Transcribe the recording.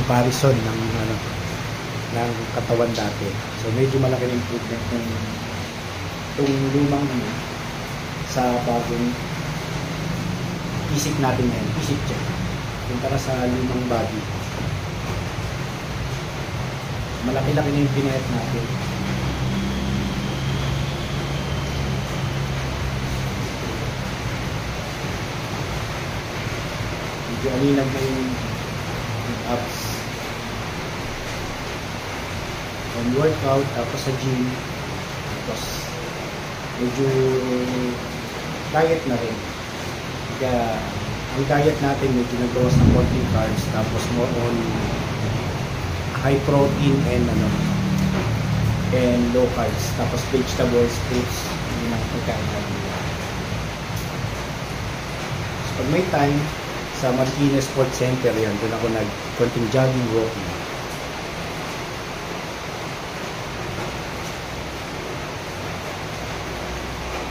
comparison ng ng katawan dati. So medyo malaki ng improvement ng itong lumang sa bagong isip natin ngayon. Isip check. Kumpara sa lumang body. Malaki-laki na yung pinayat natin. Medyo alinag na yung abs. On workout, tapos sa gym, tapos medyo diet na rin. Kaya ang diet natin medyo nagbawas ng konting carbs, tapos more on high protein and low carbs, tapos vegetables, fruits, yun ang pagkain natin. So pag may time sa Martinez Sports Center, yan doon ako konting jogging, walking.